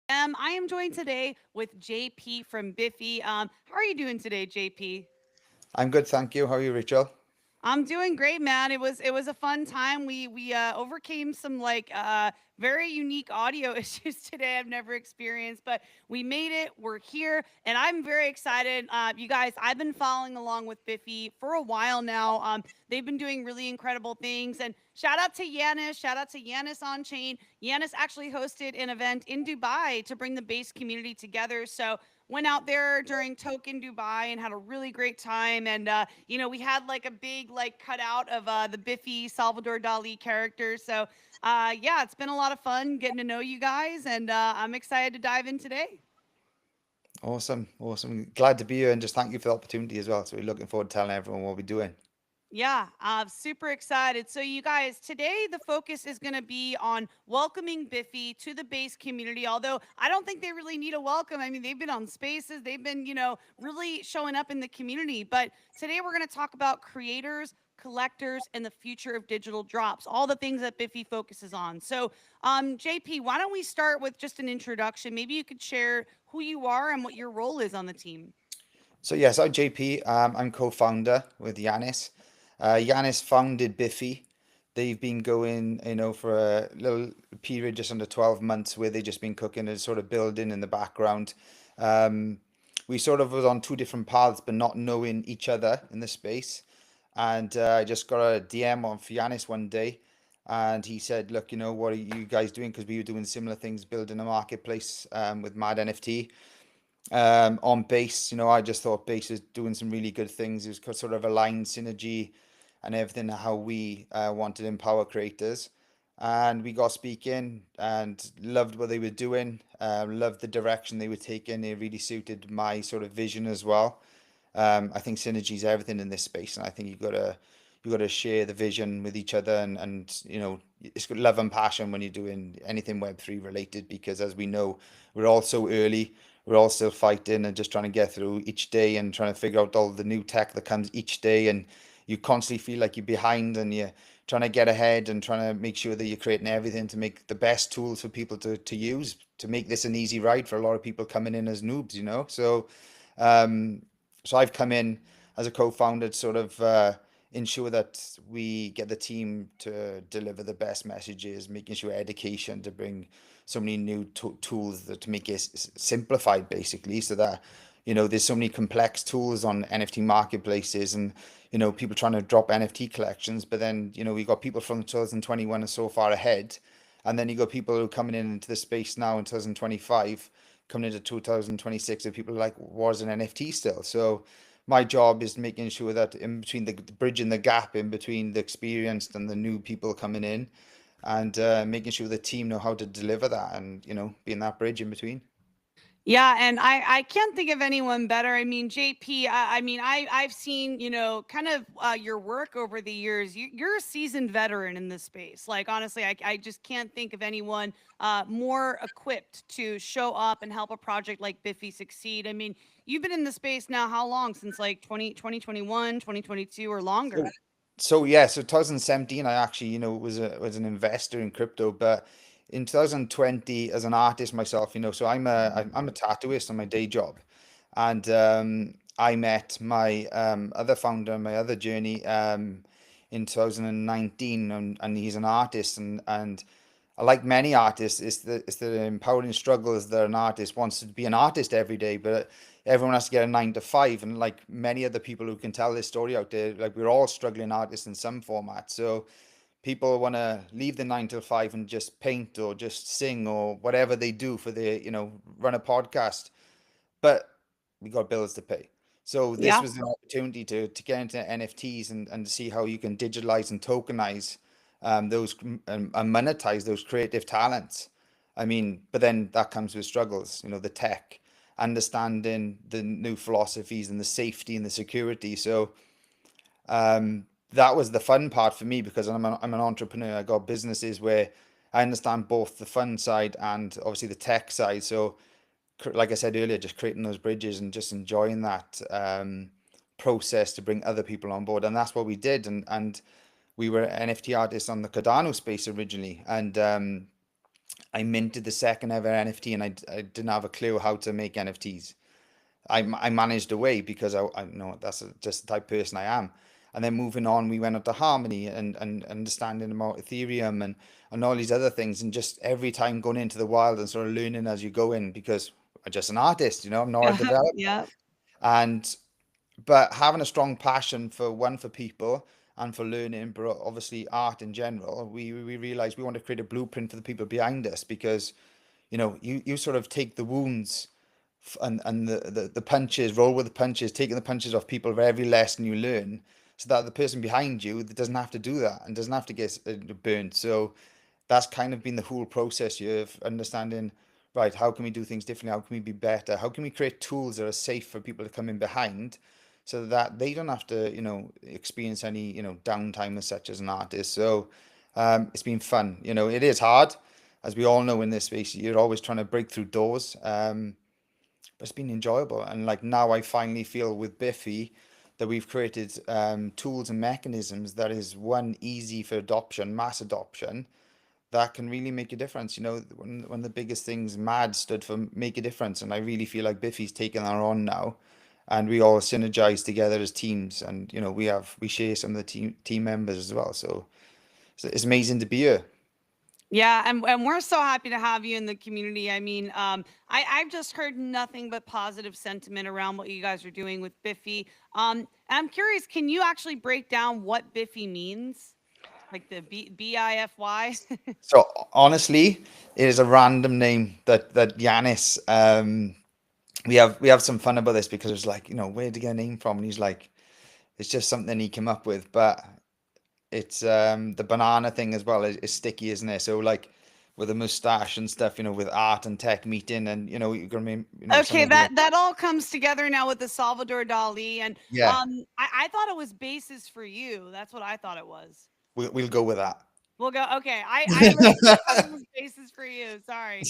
I am joined today with JP from Bify. How are you doing today, JP? I'm good, thank you. How are you, Rachel? I'm doing great, man. It was a fun time. We overcame some very unique audio issues today I've never experienced, but we made it. We're here, and I'm very excited. You guys, I've been following along with Biffy for a while now. They've been doing really incredible things, and shout out to Yanis. Shout out to Yanis Onchain. Yanis actually hosted an event in Dubai to bring the base community together. So went out there during Token Dubai and had a really great time. And we had like a big cutout of the Biffy Salvador Dali character. So yeah, it's been a lot of fun getting to know you guys, and I'm excited to dive in today. Awesome, awesome. Glad to be here and just thank you for the opportunity as well. So we're looking forward to telling everyone what we're doing. Yeah, I'm super excited. So, you guys, today the focus is going to be on welcoming Biffy to the base community. Although I don't think they really need a welcome. I mean, they've been on spaces, they've been, really showing up in the community. But today we're going to talk about creators, collectors, and the future of digital drops, all the things that Biffy focuses on. So, JP, why don't we start with just an introduction? Maybe you could share who you are and what your role is on the team. So yes, I'm JP. I'm co-founder with Yanis. Yanis founded Bify. They've been going, for a little period, just under 12 months, where they've just been cooking and sort of building in the background. Um, we sort of was on two different paths, but not knowing each other in the space. And I just got a DM on Yanis one day, and he said, "Look, what are you guys doing?" Because we were doing similar things, building a marketplace with Mad NFT on base. I just thought base is doing some really good things. It was sort of aligned synergy and everything how we wanted to empower creators. And we got speaking and loved what they were doing, loved the direction they were taking. It really suited my sort of vision as well. I think synergy is everything in this space, and I think you got to share the vision with each other, and it's got love and passion when you're doing anything Web3 related, because as we know, we're all so early, we're all still fighting and just trying to get through each day and trying to figure out all the new tech that comes each day, and you constantly feel like you're behind and you're trying to get ahead and trying to make sure that you're creating everything to make the best tools for people to use to make this an easy ride for a lot of people coming in as noobs. Um, so I've come in as a co-founder to sort of ensure that we get the team to deliver the best messages, making sure education to bring so many new tools that to make it simplified, basically, so that there's so many complex tools on NFT marketplaces, and people trying to drop NFT collections, but then we got people from 2021 and so far ahead, and then you got people who are coming in into the space now in 2025, coming into 2026, and people are like, was an NFT still? So my job is making sure that in between the bridging the gap in between the experienced and the new people coming in, and making sure the team know how to deliver that, and being that bridge in between. Yeah, and I can't think of anyone better. I mean, JP, I mean, I've seen, kind of your work over the years. You're a seasoned veteran in this space. Like, honestly, I just can't think of anyone more equipped to show up and help a project like Biffy succeed. I mean, you've been in the space now how long? Since like 2021, 2022, or So, longer? so yeah, so 2017, I actually, was an investor in crypto, but in 2020, as an artist myself, so I'm a tattooist on my day job, and I met my other founder, my other journey, in 2019, and he's an artist, and like many artists, it's the empowering struggle as that an artist wants to be an artist every day, but everyone has to get a 9 to 5. And like many other people who can tell this story out there, like we're all struggling artists in some format. So people want to leave the 9 to 5 and just paint or just sing or whatever they do for their, run a podcast. But we got bills to pay. So this Yeah. was an opportunity to get into NFTs and to see how you can digitalize and tokenize those and monetize those creative talents. I mean, but then that comes with struggles, the tech, understanding the new philosophies and the safety and the security. So that was the fun part for me, because I'm an entrepreneur. I got businesses where I understand both the fun side and obviously the tech side. So like I said earlier, just creating those bridges and just enjoying that process to bring other people on board, and that's what we did. And we were NFT artists on the Cardano space originally, and I minted the second ever NFT, and I didn't have a clue how to make NFTs. I managed away because I know that's just the type of person I am. And then moving on, we went up to Harmony and understanding about Ethereum and all these other things. And just every time going into the wild and sort of learning as you go in, because I'm just an artist, I'm not a Yeah, developer. yeah. And but having a strong passion for one, for people, and for learning, but obviously art in general, we realized we want to create a blueprint for the people behind us, because you sort of take the wounds and the punches, roll with the punches, taking the punches off people for every lesson you learn, so that the person behind you doesn't have to do that and doesn't have to get burnt. So that's kind of been the whole process here of understanding, right, how can we do things differently? How can we be better? How can we create tools that are safe for people to come in behind, so that they don't have to, experience any, downtime as such as an artist. So it's been fun. It is hard, as we all know in this space. You're always trying to break through doors. But it's been enjoyable. And like now I finally feel with Biffy that we've created tools and mechanisms that is, one, easy for adoption, mass adoption, that can really make a difference. One of the biggest things, MAD stood for make a difference, and I really feel like Biffy's taken that on now, and we all synergize together as teams, and we share some of the team members as well. So it's amazing to be here. Yeah, and we're so happy to have you in the community. I mean, I've just heard nothing but positive sentiment around what you guys are doing with Biffy. I'm curious, can you actually break down what Biffy means? Like the Bify? So honestly, it is a random name that Yanis. We have some fun about this, because it's like, where did he get a name from? And he's like, it's just something he came up with. But it's the banana thing as well is sticky, isn't it? So like with a mustache and stuff, with art and tech meeting, and you're gonna be, some Okay, of the, that all comes together now with the Salvador Dali, and yeah, I thought it was bases for you. That's what I thought it was. we'll go with that. We'll go. Okay, I originally thought it was bases for you. Sorry.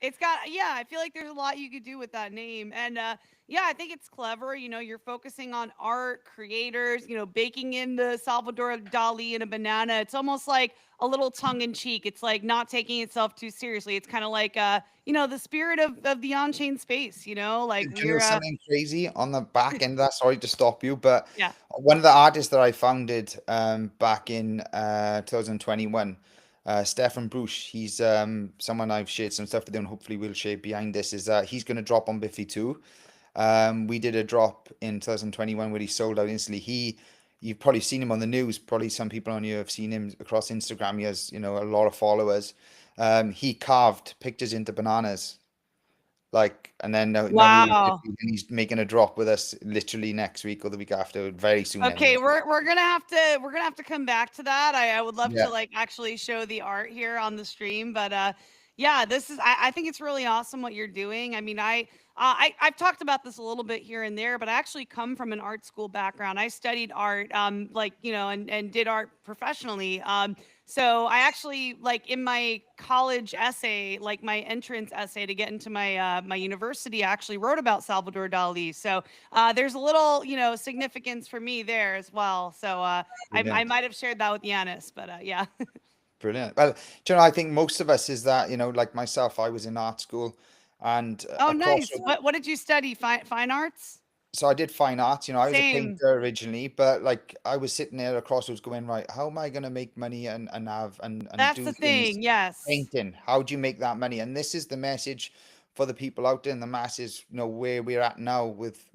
It's got, yeah, I feel like there's a lot you could do with that name. And yeah, I think it's clever. You're focusing on art, creators, baking in the Salvador Dali and a banana. It's almost like a little tongue in cheek. It's like not taking itself too seriously. It's kind of like the spirit of the on-chain space, like Do you know we're something crazy on the back end of that? Sorry to stop you, but yeah. one of the artists that I founded back in 2021, Stefan Bruce, he's someone I've shared some stuff with him, and hopefully we'll share behind this, is that he's going to drop on Biffy too. We did a drop in 2021 where he sold out instantly. You've probably seen him on the news. Probably some people on you have seen him across Instagram. He has, a lot of followers. He carved pictures into bananas, like, and then now we're with Wow. Biffy, and he's making a drop with us literally next week or the week after, very soon Okay, anyway. we're gonna have to come back to that. I would love Yeah, to like actually show the art here on the stream, but yeah, I think it's really awesome what you're doing. I mean, I've talked about this a little bit here and there, but I actually come from an art school background. I studied art, like and did art professionally. So I actually like in my college essay, like my entrance essay to get into my university, I actually wrote about Salvador Dali. So there's a little, significance for me there as well. So I brilliant. might have shared that with Yanis, but yeah. Brilliant. Well, I think most of us is that, like myself, I was in art school, and Oh, across. nice. What did you study? Fine arts? So I did fine arts. I was a Same. painter originally, but like I was sitting there at a crossroads going, right, how am I going to make money and have and That's do the things thing. Yes. painting? How do you make that money? And this is the message for the people out there in the masses, where we're at now with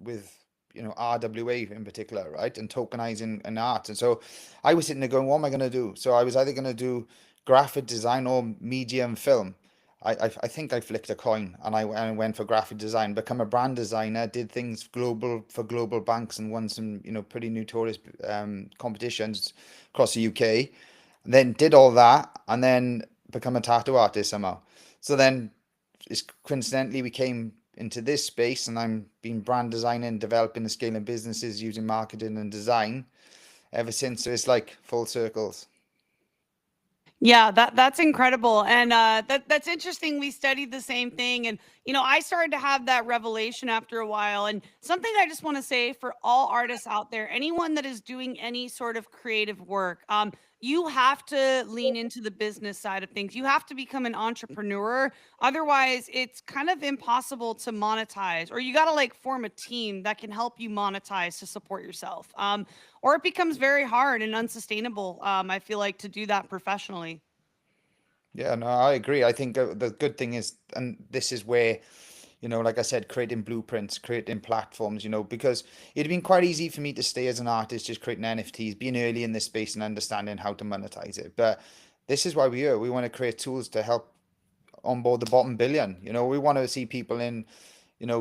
RWA in particular, right? And tokenizing and art. And so I was sitting there going, what am I going to do? So I was either going to do graphic design or media and film. I think I flicked a coin, and I went for graphic design, become a brand designer, did things global for global banks, and won some, pretty notorious competitions across the UK. And then did all that, and then become a tattoo artist somehow. So then it's coincidentally we came into this space, and I'm been brand designing, developing and scaling businesses using marketing and design ever since. So it's like full circles. Yeah, that's incredible, and that's interesting. We studied the same thing, and I started to have that revelation after a while. And something I just want to say for all artists out there, anyone that is doing any sort of creative work, you have to lean into the business side of things. You have to become an entrepreneur. Otherwise, it's kind of impossible to monetize, or you got to like form a team that can help you monetize to support yourself. Or it becomes very hard and unsustainable. I feel like to do that professionally. Yeah, no, I agree. I think the good thing is, and this is where, like I said, creating blueprints, creating platforms, because it'd been quite easy for me to stay as an artist, just creating NFTs, being early in this space and understanding how to monetize it. But this is why we're here. We want to create tools to help onboard the bottom billion. We want to see people in,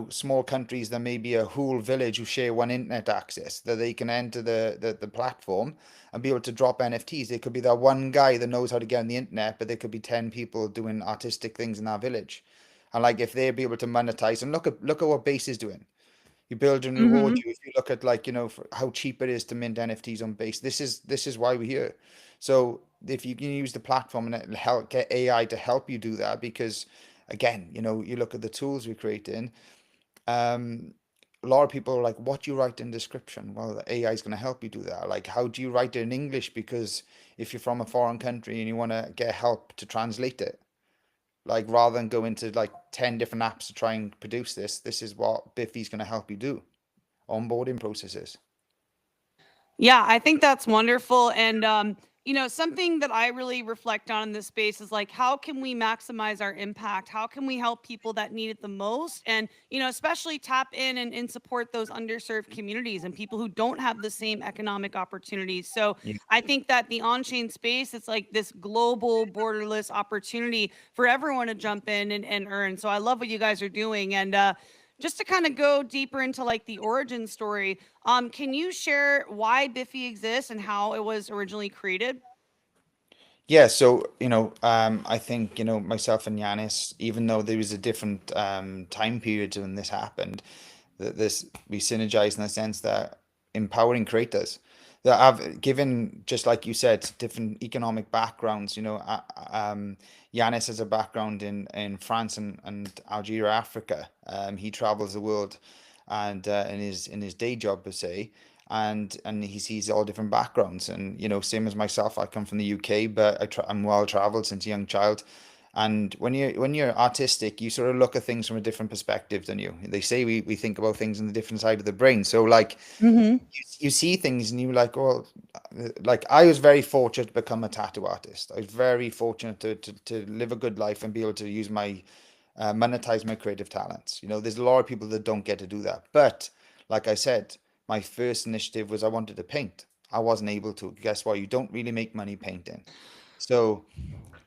small countries that may be a whole village who share one internet access, that they can enter the platform and be able to drop NFTs. There could be that one guy that knows how to get on the internet, but there could be 10 people doing artistic things in that village. And like if they'd be able to monetize and look at what Base is doing. You build and reward Hmm. you. If you look at like, for how cheap it is to mint NFTs on Base, this is why we're here. So if you can use the platform and it'll help get AI to help you do that, because again, you look at the tools we're creating, um, a lot of people are like, what do you write in description? Well, the AI is going to help you do that. Like, how do you write it in English? Because if you're from a foreign country and you want to get help to translate it, like rather than go into like 10 different apps to try and produce this is what Biffy's going to help you do. Onboarding processes. Yeah, I think that's wonderful. And, something that I really reflect on in this space is like, how can we maximize our impact? How can we help people that need it the most? And, especially tap in and support those underserved communities and people who don't have the same economic opportunities. So Yeah. I think that the on chain space, it's like this global, borderless opportunity for everyone to jump in and earn. So I love what you guys are doing. And, just to kind of go deeper into like the origin story, can you share why Biffy exists and how it was originally created? Yeah, so I think myself and Yanis, even though there was a different time period when this happened, that this we synergize in the sense that empowering creators that have given, just like you said, different economic backgrounds. Yanis has a background in France and Algeria, Africa. He travels the world, and in his day job per se, and he sees all different backgrounds. And same as myself, I come from the UK, but I'm well traveled since a young child. And when you're artistic, you sort of look at things from a different perspective than you. They say we think about things on the different side of the brain. So like Hmm. you see things and you're like, well, like I was very fortunate to become a tattoo artist. I was very fortunate to live a good life and be able to use my monetize my creative talents. There's a lot of people that don't get to do that. But like I said, my first initiative was I wanted to paint. I wasn't able to. Guess what? You don't really make money painting. So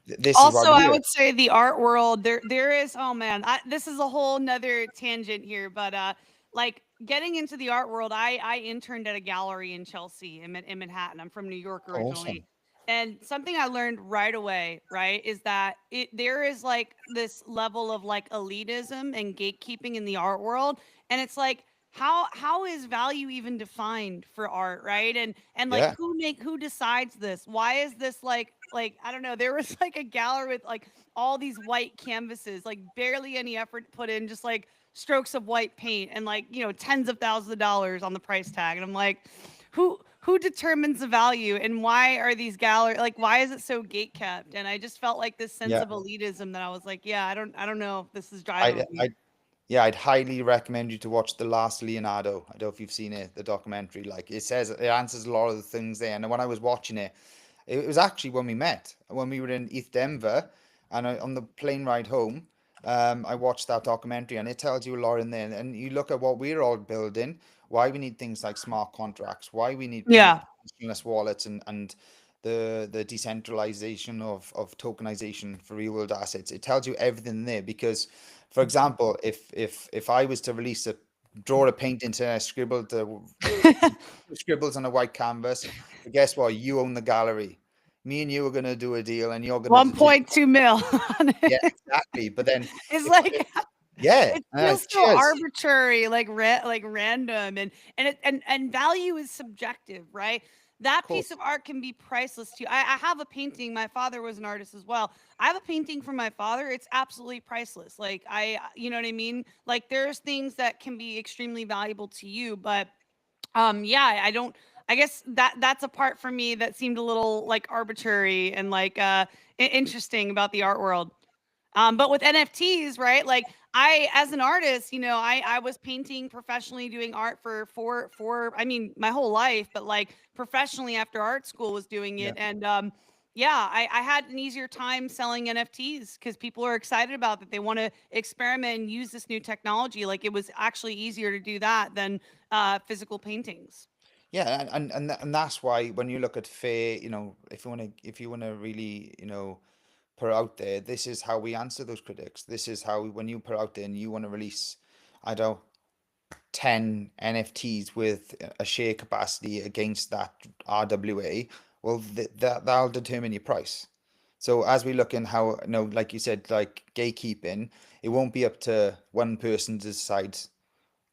this is why Also, we're I here. would say the art world, there is, oh man, this is a whole nother tangent here, but like getting into the art world, I interned at a gallery in Chelsea in Manhattan. I'm from New York originally. Awesome. And something I learned right away, right, is that there is like this level of like elitism and gatekeeping in the art world. And it's like, how is value even defined for art, right? And like Yeah. who decides this? Why is this like I don't know, there was like a gallery with like all these white canvases, like barely any effort put in, just like strokes of white paint and like, tens of thousands of dollars on the price tag. And I'm like, who determines the value and why are these gallery like why is it so gate kept? And I just felt like this sense Yeah. of elitism that I was like, yeah, I don't know if this is driving I with me. I Yeah, I'd highly recommend you to watch The Last Leonardo. I don't know if you've seen it, the documentary. Like it answers a lot of the things there. And when I was watching it, it was actually when we met, when we were in East Denver, and on the plane ride home, I watched that documentary, and it tells you a lot in there. And you look at what we're all building, why we need things like smart contracts, why we need Yeah. permissionless wallets, and the decentralization of tokenization for real world assets. It tells you everything there because, for example, if I was to release a draw a painting and I scribbled the scribbles on a white canvas, but guess what? You own the gallery. Me and you are gonna do a deal, and you're gonna just 1.2 mil on yeah, it. exactly. But then It's if like yeah, it feels so cheers. arbitrary, like like random, and value is subjective, right? Of That piece course. of art can be priceless to you. I have a painting. My father was an artist as well. I have a painting from my father. It's absolutely priceless. Like you know what I mean? Like there's things that can be extremely valuable to you, but yeah, I don't. I guess that's a part for me that seemed a little like arbitrary and like interesting about the art world. But with NFTs, right? Like I, as an artist, I was painting professionally, doing art for I mean, my whole life, but like professionally after art school was doing Yeah. it, and yeah, I had an easier time selling NFTs because people are excited about that. They want to experiment and use this new technology. Like it was actually easier to do that than physical paintings. Yeah, and that's why when you look at fair, if you want to really, put out there, this is how we answer those critics. This is how when you put out there and you want to release, I don't know, 10 NFTs with a share capacity against that RWA, well, that'll determine your price. So as we look in how, like you said, like gatekeeping, it won't be up to one person to decide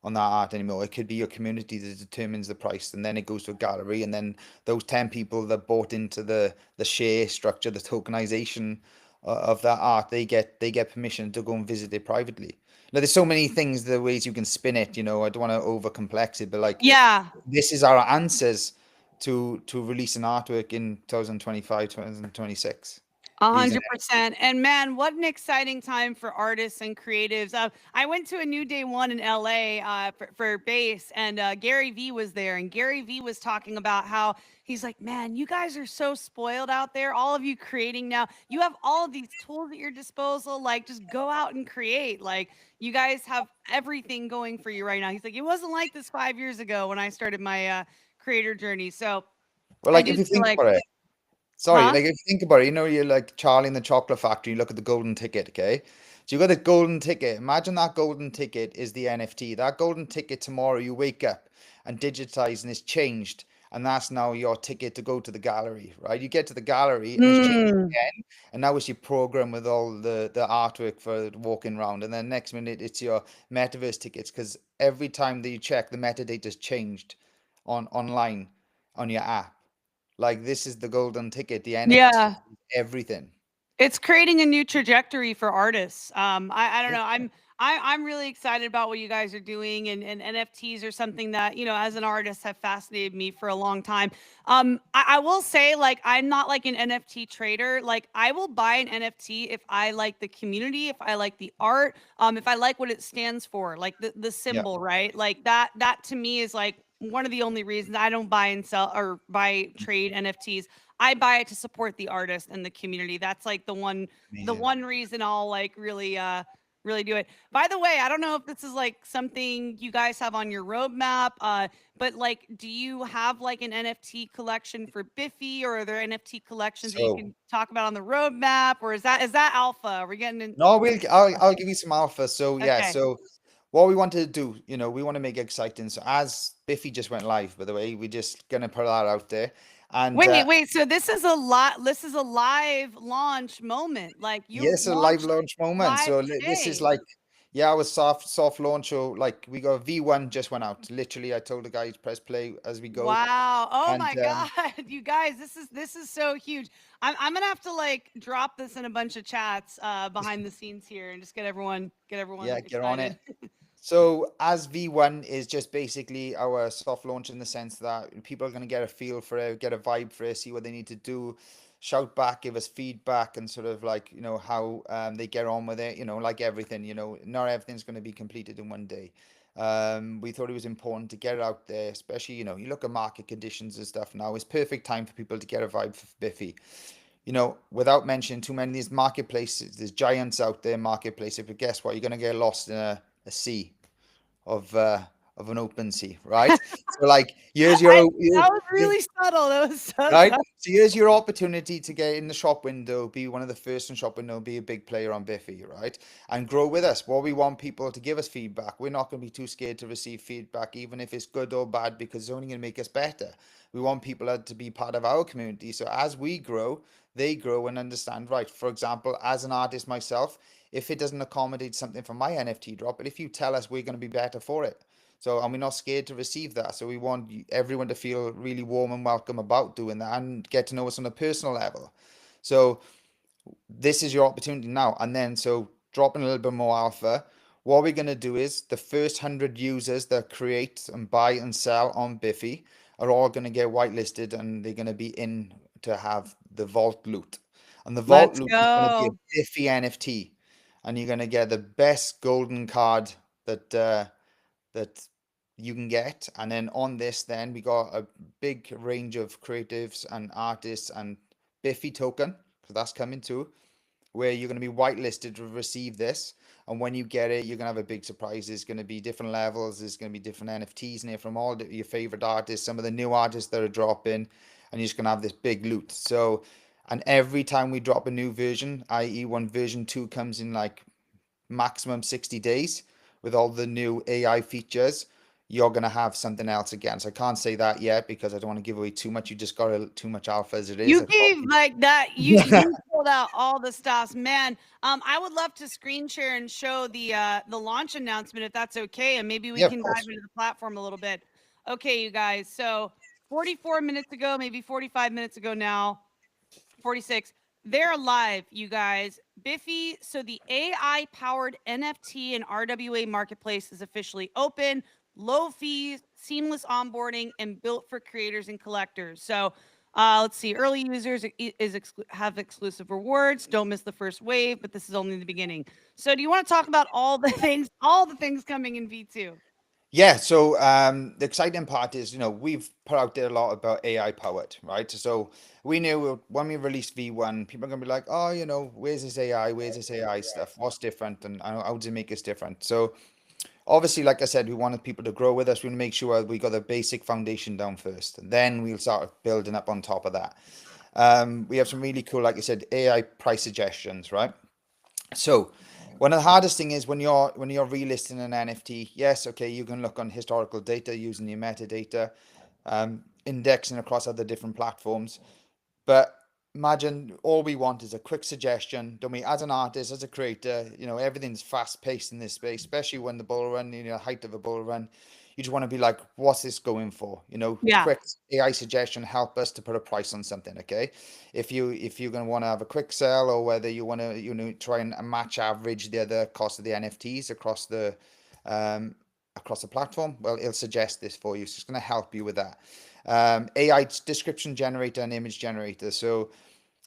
on that art anymore. It could be your community that determines the price, and then it goes to a gallery, and then those 10 people that bought into the share structure, the tokenization of that art, they get permission to go and visit it privately. Now, there's so many things, the ways you can spin it. I don't want to over complex it, but like Yeah, this is our answers to release an artwork in 2025, 2026. a Is an hundred percent. And man, what an exciting time for artists and creatives. I went to a New Day One in LA for bass, and Gary V was there. And Gary V was talking about how he's like, man, you guys are so spoiled out there. All of you creating now, you have all of these tools at your disposal. Like, just go out and create. Like, you guys have everything going for you right now. He's like, it wasn't like this 5 years ago when I started my creator journey. So well, I like do if you feel think like, about it. Sorry, huh? like if you think about it, you're like Charlie in the Chocolate Factory, you look at the golden ticket, okay? So you got the golden ticket. Imagine that golden ticket is the NFT. That golden ticket tomorrow you wake up and digitize and it's changed. And that's now your ticket to go to the gallery, right? You get to the gallery and it's changed Mm, again. And now it's your program with all the artwork for walking around. And then next minute it's your metaverse tickets because every time that you check, the metadata's changed online on your app. Like this is the golden ticket, the NFT, yeah. everything. It's creating a new trajectory for artists. I don't Yeah. know. I'm really excited about what you guys are doing, and NFTs are something that as an artist, have fascinated me for a long time. I will say, like, I'm not like an NFT trader. Like, I will buy an NFT if I like the community, if I like the art, if I like what it stands for, like the Yeah. symbol, right? Like that to me is like one of the only reasons I don't buy and sell or buy trade NFTs. I buy it to support the artist and the community. That's like the Amazing. one reason I'll like really do it. By the way, I don't know if this is like something you guys have on your roadmap, but like, do you have like an NFT collection for Biffy, or are there NFT collections that you So can talk about on the roadmap, or is that alpha? Are we getting in? no, I'll give you some alpha. So yeah, Okay. so what we want to do, we want to make it exciting. So as Biffy just went live, by the way, we're just gonna put that out there. And Wait. So this is a lot. This is a live launch moment. Like you yes, a live launched launch moment. live So this is today. like, yeah, our soft launch. So like we got V1 just went out. Literally, I told the guys press play as we go. Wow. Oh And my God. You guys, this is so huge. I'm gonna have to like drop this in a bunch of chats behind the scenes here and just get everyone yeah, get on it. excited. So as V1 is just basically our soft launch in the sense that people are going to get a feel for it, get a vibe for it, see what they need to do, shout back, give us feedback, and sort of like, how they get on with it, like everything, not everything's going to be completed in one day. We thought it was important to get it out there, especially, you look at market conditions and stuff now, it's perfect time for people to get a vibe for Biffy. Without mentioning too many of these marketplaces, there's giants out there, marketplaces, but guess what? You're going to get lost in a sea of of an open sea, right? So like here's I your That was really subtle. That was so right. subtle. So here's your opportunity to get in the shop window, be one of the first in shop window, be a big player on Biffy, right? And grow with us. What we want people to give us feedback. We're not going to be too scared to receive feedback, even if it's good or bad, because it's only going to make us better. We want people to be part of our community. So as we grow, they grow and understand, right? For example, as an artist myself, if it doesn't accommodate something for my NFT drop, but if you tell us we're going to be better for it. So, and we're not scared to receive that. So we want everyone to feel really warm and welcome about doing that and get to know us on a personal level. So this is your opportunity now. And then, so dropping a little bit more alpha, what we're going to do is the first 100 users that create and buy and sell on Biffy, are all going to get whitelisted, and they're going to be in to have the vault loot. And the vault Let's loot is going to be a go. Biffy NFT, and you're going to get the best golden card that that you can get. And then on this, then we got a big range of creatives and artists and Biffy token, because that's coming too, where you're going to be whitelisted to receive this. And when you get it, you're going to have a big surprise. There's going to be different levels. There's going to be different NFTs in here from all your favorite artists, some of the new artists that are dropping, and you're just going to have this big loot. So, and every time we drop a new version, i.e., when version 2 comes in like maximum 60 days with all the new AI features, you're going to have something else again. So I can't say that yet because I don't want to give away too much. You just got too much alpha as it is. You gave like that. You pulled out all the stops, man. I would love to screen share and show the launch announcement if that's okay, and maybe we Yeah, of can dive course. into the platform a little bit. Okay, you guys. So 44 minutes ago, maybe 45 minutes ago now, 46. They're live, you guys. Bify. So the AI powered NFT and RWA marketplace is officially open. Low fees, seamless onboarding, and built for creators and collectors. So let's see. Early users have exclusive rewards. Don't miss the first wave, but this is only the beginning. So do you want to talk about all the things coming in V2? Yeah, so the exciting part is, we've put out there a lot about AI powered, right? So we knew when we released V1, people are going to be like, oh, where's this AI? Where's this AI stuff? What's different? And how does it make us different? So obviously, like I said, we wanted people to grow with us. We want to make sure we got the basic foundation down first. Then we'll start building up on top of that. We have some really cool, like I said, AI price suggestions, right? So one of the hardest thing is when you're relisting an NFT. Yes, okay, you can look on historical data using your metadata, indexing across other different platforms. But imagine all we want is a quick suggestion. Don't we? As an artist, as a creator, everything's fast paced in this space, especially when the bull run, height of a bull run. You just want to be like, what's this going for? Yeah. Quick AI suggestion help us to put a price on something. Okay, if you're gonna want to have a quick sell, or whether you want to try and match average the other cost of the NFTs um across the platform, well, it'll suggest this for you. So it's going to help you with that. AI description generator and image generator. So,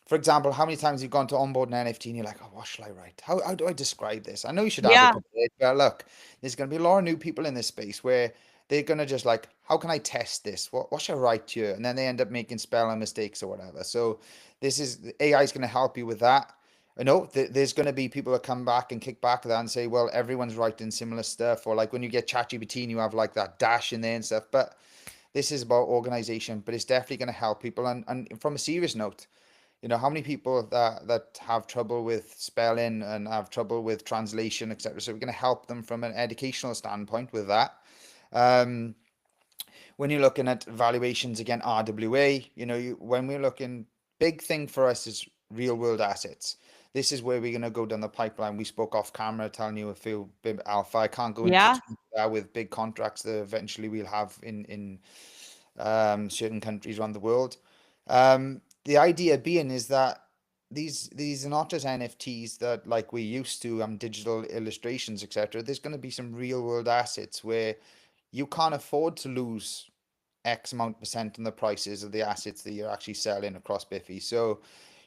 for example, how many times you've gone to onboard an NFT and you're like, oh, what shall I write? How do I describe this? I know you should have it Yeah. prepared, but look, there's going to be a lot of new people in this space where they're going to just like, how can I test this? What should I write here? And then they end up making spelling mistakes or whatever. So, AI is going to help you with that. I know there's going to be people that come back and kick back that and say, well, everyone's writing similar stuff. Or like when you get ChatGPT and you have like that dash in there and stuff. But this is about organization, but it's definitely going to help people. And from a serious note, how many people that have trouble with spelling and have trouble with translation, etc. So we're going to help them from an educational standpoint with that. Um, when you're looking at valuations again, RWA, when we're looking, big thing for us is real world assets. This is where we're going to go down the pipeline. We spoke off camera telling you a few bit alpha. I can't go into Yeah. too much of that with big contracts that eventually we'll have in certain countries around the world. The idea being is that these are not just NFTs that like we used to, digital illustrations, etc. There's going to be some real world assets where you can't afford to lose X amount percent on the prices of the assets that you're actually selling across Biffy. So,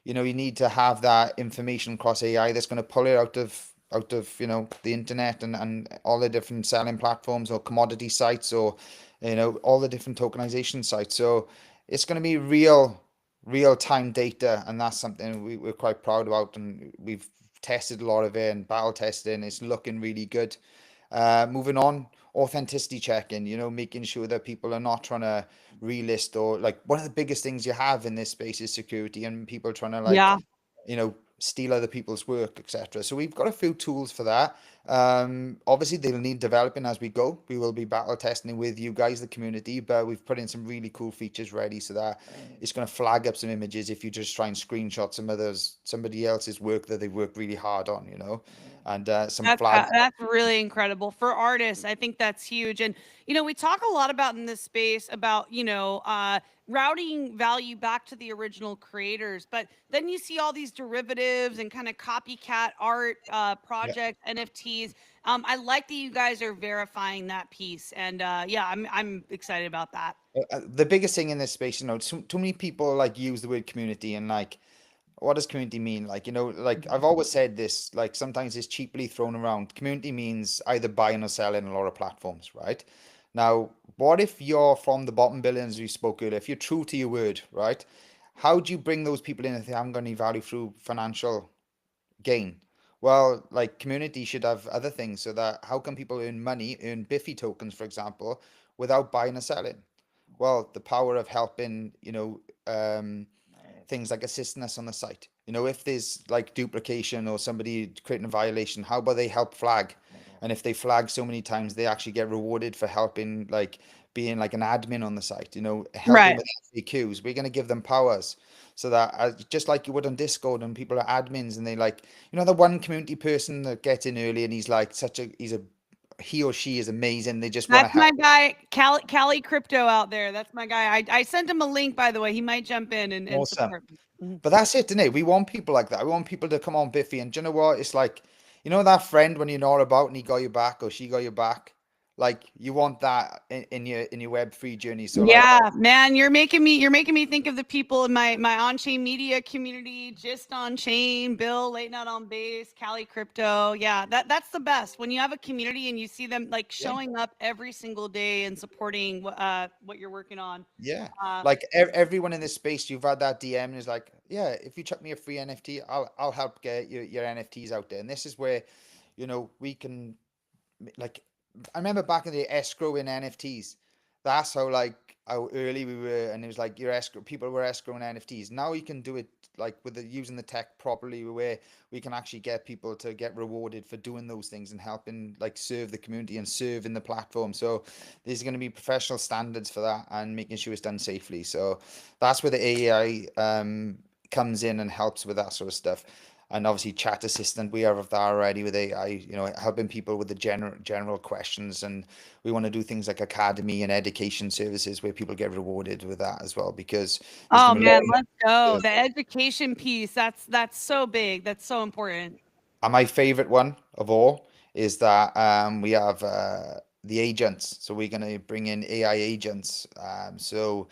you need to have that information across AI that's going to pull it out of the internet and all the different selling platforms or commodity sites or all the different tokenization sites. So it's going to be real time data, and that's something we're quite proud about, and we've tested a lot of it and battle tested, and it's looking really good. Moving on, authenticity checking, making sure that people are not trying to relist, or like one of the biggest things you have in this space is security and people trying to like, Yeah. steal other people's work, etc. So we've got a few tools for that. Obviously, they'll need developing as we go. We will be battle testing with you guys, the community, but we've put in some really cool features ready so that it's going to flag up some images if you just try and screenshot somebody else's work that they've worked really hard on, and some flags. That's really incredible for artists. I think that's huge. And we talk a lot about in this space about routing value back to the original creators, but then you see all these derivatives and kind of copycat art Yeah. projects, NFTs. I like that you guys are verifying that piece, and yeah, I'm excited about that. The biggest thing in this space, too many people like use the word community and like, what does community mean? Like, like I've always said this, like sometimes it's cheaply thrown around. Community means either buying or selling a lot of platforms, right? Now, what if you're from the bottom billions we spoke earlier? If you're true to your word, right? How do you bring those people in if they haven't got any value through financial gain? Well, like community should have other things so that how can people earn money, earn Biffy tokens, for example, without buying or selling? Well, the power of helping, things like assisting us on the site. If there's like duplication or somebody creating a violation, how about they help flag? And if they flag so many times, they actually get rewarded for helping, like being like an admin on the site, helping Right. with FAQs. We're going to give them powers so that just like you would on Discord and people are admins and they like, the one community person that gets in early and he's like he or she is amazing. They just want to That's help. my guy, Cali Crypto out there. That's my guy. I sent him a link, by the way. He might jump in and Awesome. support me. Mhm. But that's it, isn't it? We want people like that. We want people to come on Biffy. And do you know what? It's like, that friend when you're not about and he got your back or she got your back. Like you want that in your Web3 journey. So like, Yeah, man, you're making me think of the people in my on-chain media community, just on chain, Bill, late night on base, Cali Crypto. Yeah, that's the best when you have a community and you see them like yeah, showing up every single day and supporting what you're working on. yeah. Uh, Like everyone in this space, you've had that DM and is like, yeah, if you chuck me a free NFT, I'll help get your NFTs out there. And this is where, we can like I remember back in the escrow in NFTs. That's how early we were, and it was like your escrow people were escrowing NFTs. Now you can do it like using the tech properly, where we can actually get people to get rewarded for doing those things and helping like serve the community and serve in the platform. So there's going to be professional standards for that and making sure it's done safely. So that's where the AI comes in and helps with that sort of stuff. And obviously chat assistant, we have that already with AI, helping people with the general questions. And we want to do things like academy and education services where people get rewarded with that as well, because there's oh going to be a lot man, of let's go. money. The education piece, that's so big. That's so important. And my favorite one of all is that we have the agents. So we're going to bring in AI agents. So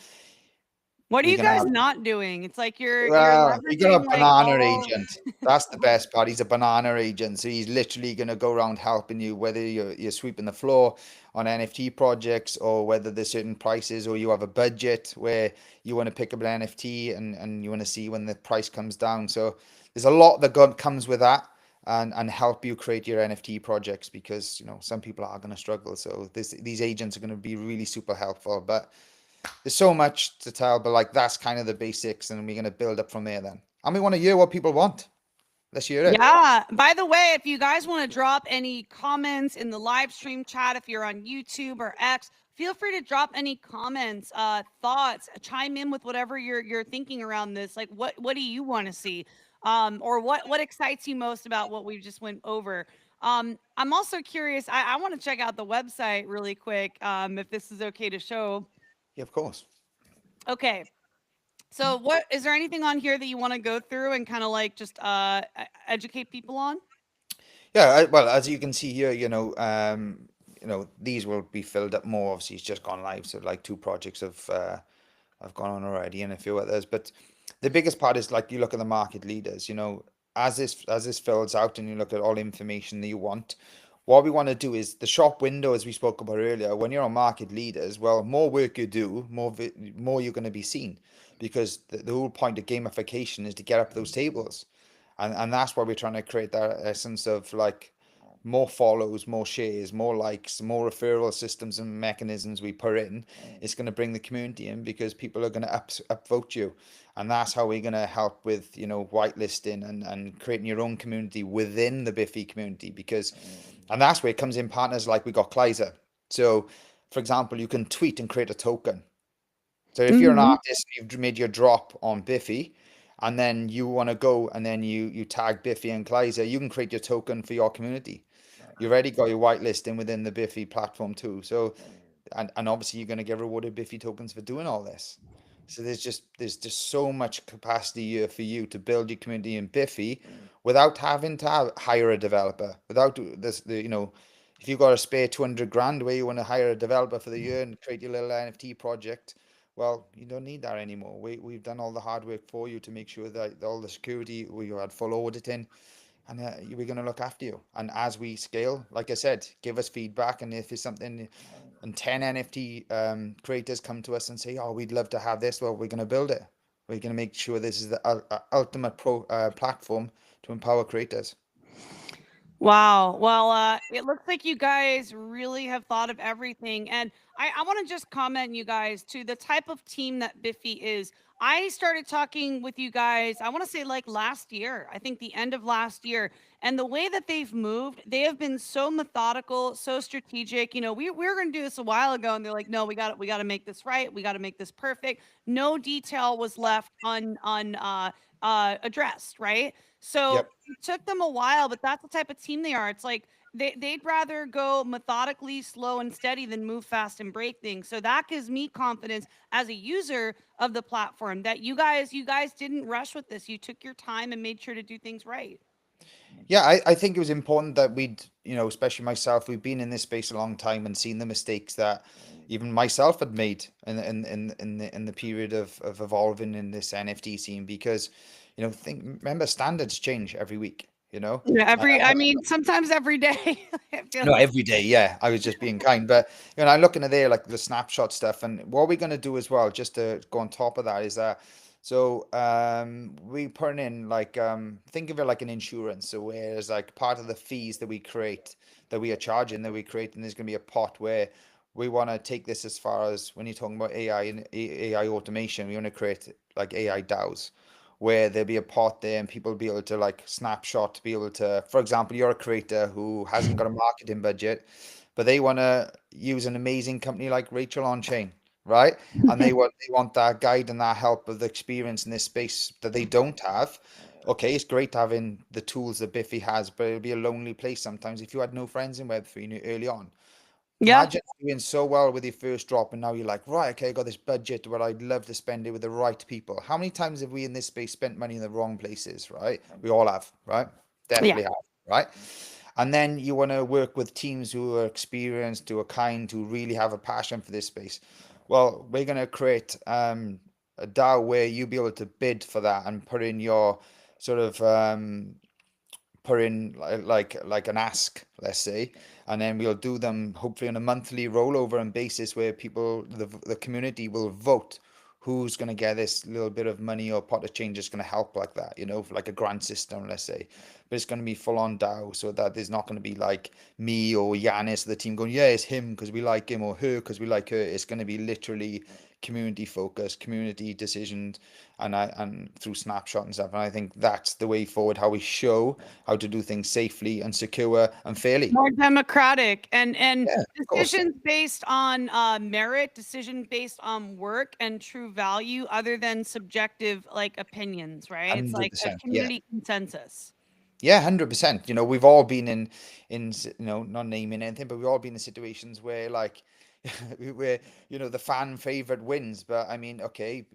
What are we're you going to guys have not doing? It's like you're Well, you got leveraging a like banana all agent. That's the best part. He's a banana agent. So he's literally going to go around helping you, whether you're sweeping the floor on NFT projects or whether there's certain prices or you have a budget where you want to pick up an NFT and you want to see when the price comes down. So there's a lot that comes with that and help you create your NFT projects because, some people are going to struggle. So these agents are going to be really super helpful. But there's so much to tell, but like that's kind of the basics, and we're gonna build up from there then. And we want to hear what people want. Let's hear it. Yeah. By the way, if you guys want to drop any comments in the live stream chat, if you're on YouTube or X, feel free to drop any comments, thoughts, chime in with whatever you're thinking around this. Like what do you want to see? Or what excites you most about what we just went over? I'm also curious. I want to check out the website really quick. If this is okay to show. Yeah, of course. Okay. So what is there anything on here that you want to go through and kind of like just educate people on? Yeah, well, as you can see here, these will be filled up more. Obviously, it's just gone live, so like two projects have gone on already, and a few others. But the biggest part is like you look at the market leaders. As this fills out, and you look at all the information that you want. What we want to do is the shop window, as we spoke about earlier. When you're on market leaders, well, more work you do, more you're going to be seen, because the whole point of gamification is to get up those tables, and that's why we're trying to create that essence of like more follows, more shares, more likes, more referral systems and mechanisms we put in. It's going to bring the community in because people are going to upvote you, and that's how we're going to help with whitelisting and creating your own community within the Biffy community. Because and that's where it comes in partners like we got Kleiser. So for example, you can tweet and create a token. So if you're an Mhm. artist, you've made your drop on Biffy, and then you want to go and then you tag Biffy and Kleiser, you can create your token for your community. You already got your whitelisting within the Biffy platform too. So and obviously you're going to get rewarded Biffy tokens for doing all this. So there's just so much capacity here for you to build your community in Biffy without having to hire a developer, without this the if you've got a spare 200 grand where you want to hire a developer for the year and create your little NFT project, well, you don't need that anymore. We've done all the hard work for you to make sure that all the security, we had full auditing, and we're going to look after you. And as we scale, like I said, give us feedback. And if it's something, and 10 NFT creators come to us and say, oh, we'd love to have this, well, we're going to build it. We're going to make sure this is the ultimate platform to empower creators. Wow. Well, it looks like you guys really have thought of everything. And I want to just comment, you guys, to the type of team that Biffy is. I started talking with you guys, I want to say like last year, I think the end of last year. And the way that they've moved, they have been so methodical, so strategic. You know, we were going to do this a while ago, and they're like, no, we got to make this right. We got to make this perfect. No detail was left addressed, right? So Yep. it took them a while, but that's the type of team they are. It's like they'd rather go methodically, slow and steady than move fast and break things. So that gives me confidence as a user of the platform that you guys didn't rush with this. You took your time and made sure to do things right. Yeah, I think it was important that we'd, especially myself, we've been in this space a long time and seen the mistakes that even myself had made in the period of evolving in this NFT scene because, remember standards change every week, you know? Yeah, I mean, sometimes every day. I feel No, like. every day, yeah. I was just being kind. But I'm looking at there like the snapshot stuff. And what we're gonna do as well, just to go on top of that, is that so we put in like think of it like an insurance. So whereas like part of the fees that we create, that we are charging, that we create, and there's gonna be a pot where we want to take this as far as when you're talking about AI and AI automation, we want to create like AI DAOs where there'll be a pot there and people will be able to like snapshot, be able to, for example, you're a creator who hasn't got a marketing budget, but they want to use an amazing company like Rachel Onchain, right? And they want that guide and that help of the experience in this space that they don't have. Okay, it's great having the tools that Biffy has, but it'll be a lonely place sometimes if you had no friends in Web3 early on. Yeah. Imagine doing so well with your first drop, and now you're like, right, okay, I got this budget, but I'd love to spend it with the right people. How many times have we in this space spent money in the wrong places, right? We all have, right? Yeah. Definitely have, right? And then you want to work with teams who are experienced, who are kind, who really have a passion for this space. Well, we're going to create a DAO where you'll be able to bid for that and put in your sort of put in like an ask, let's say, and then we'll do them hopefully on a monthly rollover and basis where people, the community will vote who's going to get this little bit of money or pot of change that's going to help like that, for like a grant system, let's say. But it's going to be full on DAO so that there's not going to be like me or Yanis, the team going, yeah, it's him because we like him or her because we like her. It's going to be literally community focused, community decisions, and through snapshot and stuff. And I think that's the way forward, how we show how to do things safely and secure and fairly. More democratic and Yeah, of course. decisions based on merit, decision based on work and true value, other than subjective like opinions, right? It's like a 100%. Yeah. community consensus. Yeah, 100%. We've all been in, not naming anything, but we've all been in situations where like where, the fan favorite wins. But I mean, okay,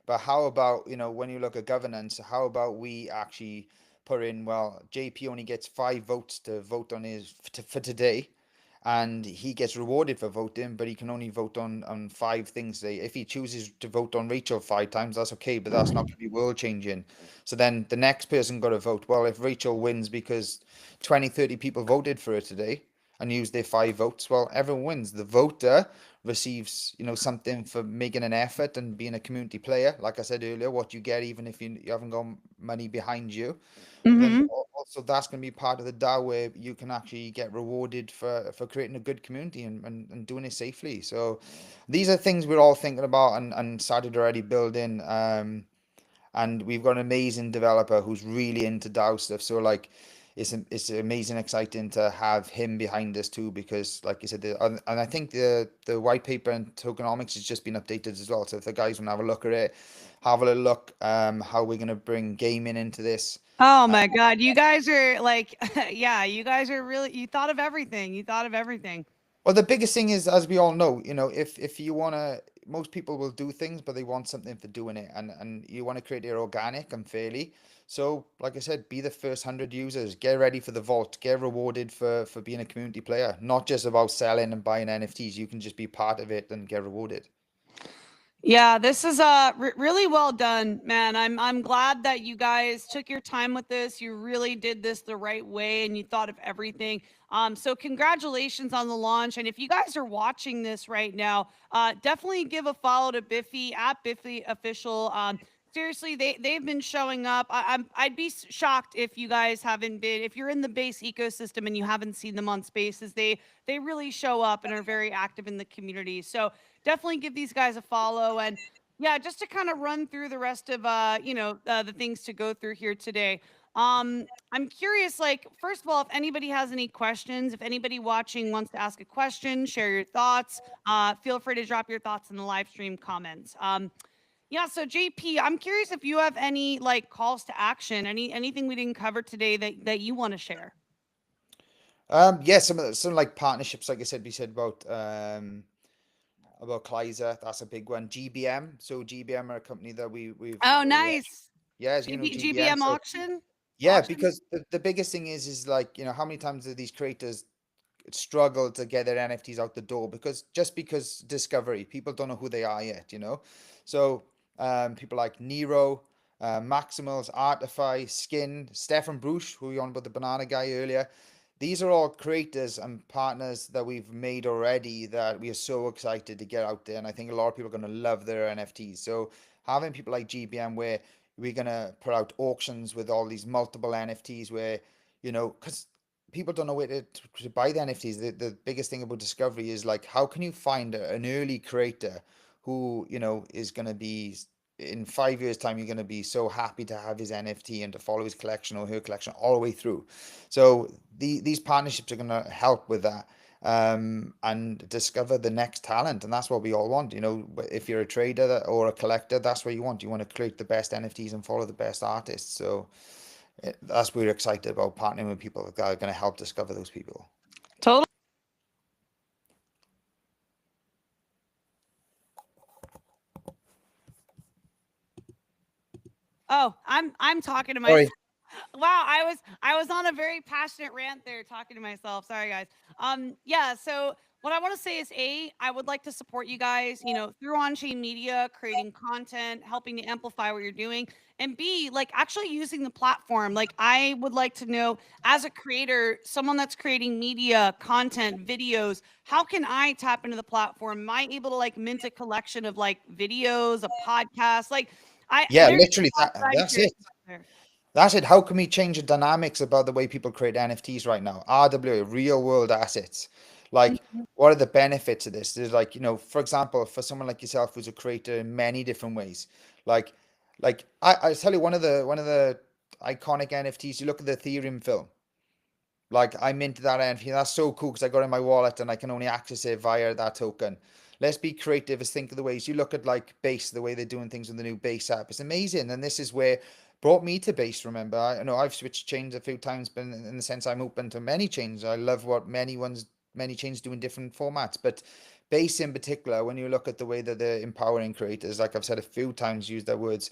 but how about, when you look at governance, how about we actually put in, well, JP only gets 5 votes to vote on for today, and he gets rewarded for voting, but he can only vote on 5 things. If he chooses to vote on Rachel 5 times, that's okay, but that's not going to be world changing. So then the next person got to vote. Well, if Rachel wins because 20, 30 people voted for her today and used their 5 votes, well, everyone wins. The voter receives, something for making an effort and being a community player. Like I said earlier, what you get, even if you haven't got money behind you. But then Hmm. also that's going to be part of the DAO where you can actually get rewarded for creating a good community and doing it safely. So these are things we're all thinking about and started already building. And we've got an amazing developer who's really into DAO stuff. So like it's amazing, exciting to have him behind us too, because like you said, and I think the white paper and tokenomics has just been updated as well. So if the guys want to have a look at it, have a little look how we're going to bring gaming into this. Oh my God, you guys are like, yeah, you guys are really. You thought of everything. You thought of everything. Well, the biggest thing is, as we all know, if you wanna, most people will do things, but they want something for doing it, and you want to create it organic and fairly. So, like I said, be the first 100 users. Get ready for the vault. Get rewarded for being a community player. Not just about selling and buying NFTs. You can just be part of it and get rewarded. Yeah, this is really well done, man. I'm glad that you guys took your time with this. You really did this the right way and you thought of everything. So congratulations on the launch. And if you guys are watching this right now, definitely give a follow to Biffy at Biffy official. Seriously, they've been showing up. I'd be shocked if you guys haven't been, if you're in the base ecosystem and you haven't seen them on spaces. They really show up and are very active in the community. So definitely give these guys a follow. And yeah, just to kind of run through the rest of the things to go through here today. I'm curious, like, first of all, if anybody has any questions, if anybody watching wants to ask a question, share your thoughts, feel free to drop your thoughts in the live stream comments. Yeah, so JP, I'm curious if you have any like calls to action, anything we didn't cover today that you want to share. Yeah, some like partnerships, like I said, we said about Kleiser, that's a big one. GBM, so GBM are a company that Oh, we nice. yeah, as you know GBM. GBM So auction? yeah, Auction? because the biggest thing is like, how many times do these creators struggle to get their NFTs out the door because discovery, people don't know who they are yet. So people like Nero, Maximals, Artify, Skin, Stefan Bruce, who we on about the banana guy earlier. These are all creators and partners that we've made already that we are so excited to get out there. And I think a lot of people are going to love their NFTs. So having people like GBM where we're going to put out auctions with all these multiple NFTs where, because people don't know where to buy the NFTs. The biggest thing about discovery is like, how can you find an early creator who, is going to be in 5 years' time, you're going to be so happy to have his NFT and to follow his collection or her collection all the way through. So these partnerships are going to help with that and discover the next talent. And that's what we all want. If you're a trader or a collector, that's what you want. You want to create the best NFTs and follow the best artists. So that's what we're excited about partnering with people that are going to help discover those people. Totally. Oh, I'm talking to myself. Sorry. Wow, I was on a very passionate rant there talking to myself. Sorry guys. Yeah, so what I want to say is I would like to support you guys, through on-chain media, creating content, helping to amplify what you're doing, and B, like actually using the platform. Like I would like to know as a creator, someone that's creating media, content, videos, how can I tap into the platform? Am I able to like mint a collection of like videos, a podcast? Like Yeah, there's literally a lot that I'm that's curious it. about there. That's it. How can we change the dynamics about the way people create NFTs right now? RWA, real world assets. Like, Mhm. what are the benefits of this? There's like, for example, for someone like yourself who's a creator in many different ways, like, I tell you one of the iconic NFTs. You look at the Ethereum film. Like I minted that NFT. That's so cool because I got it in my wallet and I can only access it via that token. Let's be creative. Let's think of the ways you look at like Base, the way they're doing things with the new Base app. It's amazing. And this is where brought me to Base. Remember, I know I've switched chains a few times, but in the sense I'm open to many chains. I love what many chains do in different formats. But Base in particular, when you look at the way that they're empowering creators, like I've said a few times, use their words,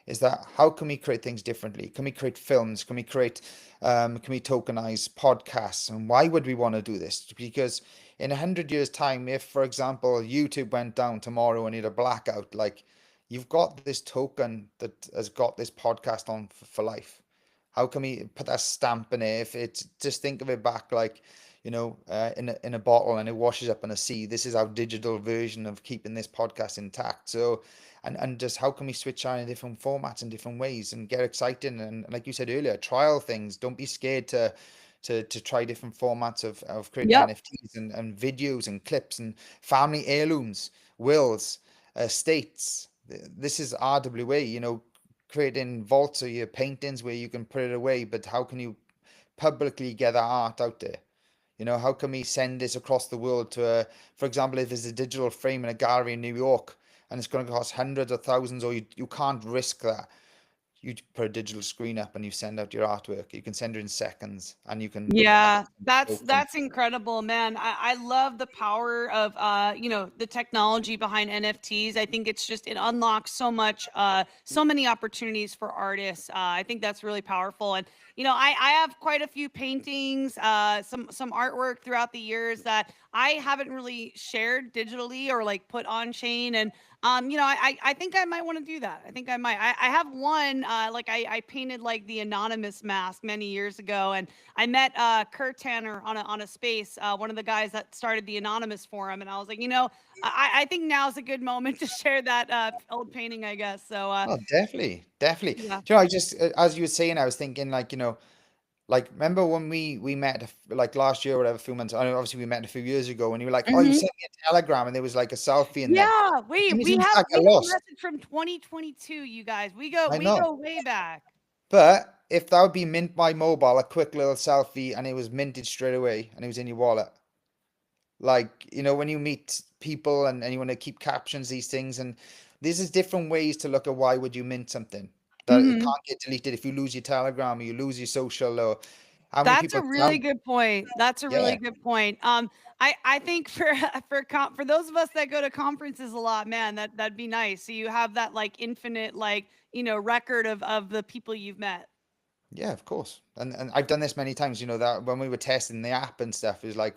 is that how can we create things differently? Can we create films? Can we tokenize podcasts? And why would we want to do this? Because in 100 years' time, if, for example, YouTube went down tomorrow and you had a blackout, like you've got this token that has got this podcast on for life. How can we put that stamp in it? If it's just think of it back like, in a bottle and it washes up in a sea. This is our digital version of keeping this podcast intact. So, and just how can we switch on in different formats and different ways and get exciting and like you said earlier, trial things. Don't be scared to try different formats of creating Yep. NFTs and videos and clips and family heirlooms, wills, estates. This is RWA, creating vaults or your paintings where you can put it away, but how can you publicly get that art out there? How can we send this across the world for example, if there's a digital frame in a gallery in New York and it's going to cost hundreds of thousands, or you can't risk that. you put a digital screen up and you send out your artwork. You can send it in seconds, and you can Yeah, actually that's show them. that's incredible, man. I love the power of the technology behind NFTs. I think it's just it unlocks so much so many opportunities for artists. I think that's really powerful. And I have quite a few paintings, some artwork throughout the years that I haven't really shared digitally or like put on chain. And I think I might want to do that. I think I might. I have one like I painted like the anonymous mask many years ago, and I met Kurt Tanner on a space, one of the guys that started the anonymous forum, and I was like, I think now's a good moment to share that old painting, I guess. So Oh, definitely, definitely. yeah. Do you know, I just as you were saying, I was thinking like, like remember when we met like last year or whatever, a few months. I know obviously we met a few years ago, and you were like, oh, you Hmm. sent me a telegram, and there was like a selfie in there. Yeah, For some wait, reason, we I have a lost. message from 2022, you guys. We I we know. go way back. But if that would be mint by mobile, a quick little selfie, and it was minted straight away, and it was in your wallet. Like, when you meet people and you want to keep captions, these things, and this is different ways to look at why would you mint something that it Hmm. can't get deleted if you lose your Telegram or you lose your social, or how many That's people a really tell, good point. That's a really yeah, good point. I think for for those of us that go to conferences a lot, man, that'd be nice. So you have that like infinite like record of the people you've met. yeah, of course. And I've done this many times, that when we were testing the app and stuff, it was like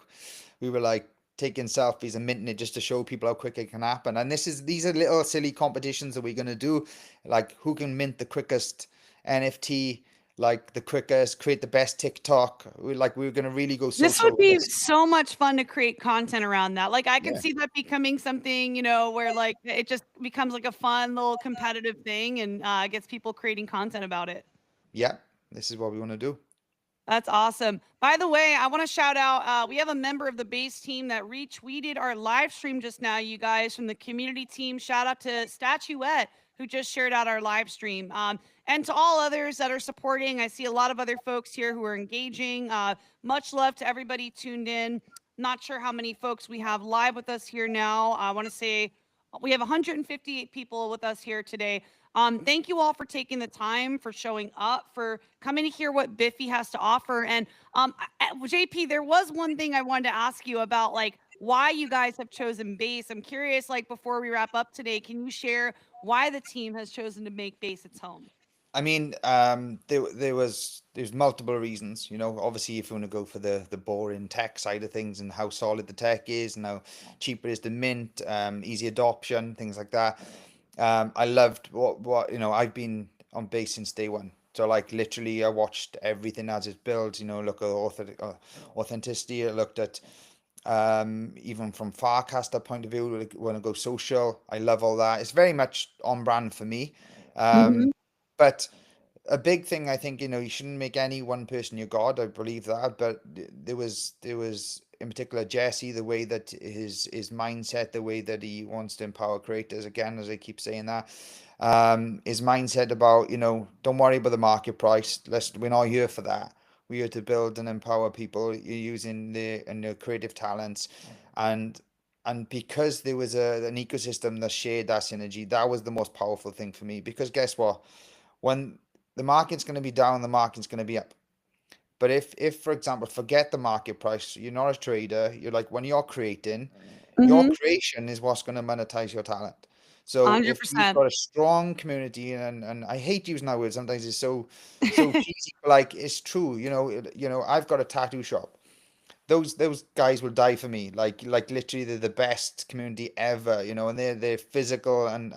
we were like taking selfies and minting it just to show people how quick it can happen. And these are little silly competitions that we're gonna do, like who can mint the quickest NFT, like the quickest, create the best TikTok. We're gonna really go This social would with be this. so much fun to create content around that. Like I could Yeah, see that becoming something, where like it just becomes like a fun little competitive thing and gets people creating content about it. yeah, this is what we want to do. That's awesome. By the way, I want to shout out. We have a member of the base team that retweeted our live stream just now, you guys from the community team. Shout out to Statuette, who just shared out our live stream. And to all others that are supporting. I see a lot of other folks here who are engaging. Much love to everybody tuned in. Not sure how many folks we have live with us here now. I want to say we have 158 people with us here today. Thank you all for taking the time, for showing up, for coming to hear what Biffy has to offer. And JP, there was one thing I wanted to ask you about, like why you guys have chosen base. I'm curious, like before we wrap up today, can you share why the team has chosen to make base its home? I mean, there's multiple reasons. Obviously, if you want to go for the boring tech side of things and how solid the tech is and how cheap it is to mint, easy adoption, things like that. I loved what I've been on base since day one. So like literally, I watched everything as it builds. Look at authenticity. I looked at even from Farcaster point of view, like, want to go social. I love all that. It's very much on brand for me. Um, Hmm. but a big thing, I think, you shouldn't make any one person your god. I believe that, but there was in particular Jesse, the way that his mindset, the way that he wants to empower creators. Again, as I keep saying that, his mindset about, don't worry about the market price. We're not here for that. We're here to build and empower people using their creative talents, and because there was an ecosystem that shared that synergy, that was the most powerful thing for me. Because guess what? When the market's going to be down, the market's going to be up. But if for example, forget the market price, you're not a trader, you're like when you're creating, your Hmm. creation is what's going to monetize your talent. So if you've 100%. got a strong community, and I hate using that word, sometimes it's so cheesy, but like it's true, I've got a tattoo shop. Those guys will die for me. Like literally they're the best community ever, and they're physical and